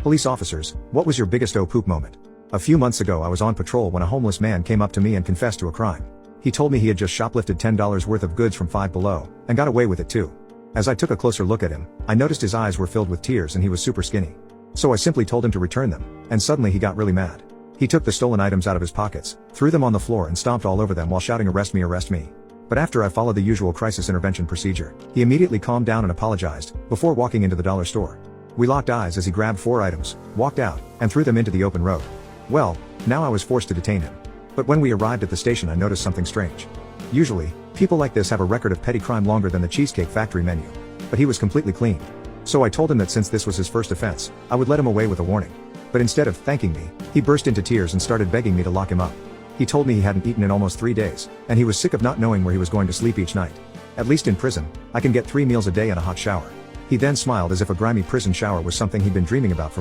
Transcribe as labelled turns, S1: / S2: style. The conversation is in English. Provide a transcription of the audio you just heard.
S1: Police officers, what was your biggest oh poop moment? A few months ago I was on patrol when a homeless man came up to me and confessed to a crime. He told me he had just shoplifted $10 worth of goods from Five Below, and got away with it too. As I took a closer look at him, I noticed his eyes were filled with tears and he was super skinny. So I simply told him to return them, and suddenly he got really mad. He took the stolen items out of his pockets, threw them on the floor and stomped all over them while shouting arrest me, arrest me. But after I followed the usual crisis intervention procedure, he immediately calmed down and apologized, before walking into the dollar store. We locked eyes as he grabbed 4 items, walked out, and threw them into the open road. Well, now I was forced to detain him. But when we arrived at the station I noticed something strange. Usually, people like this have a record of petty crime longer than the Cheesecake Factory menu. But he was completely clean. So I told him that since this was his first offense, I would let him away with a warning. But instead of thanking me, he burst into tears and started begging me to lock him up. He told me he hadn't eaten in almost 3 days, and he was sick of not knowing where he was going to sleep each night. At least in prison, I can get 3 meals a day and a hot shower. He then smiled as if a grimy prison shower was something he'd been dreaming about for months.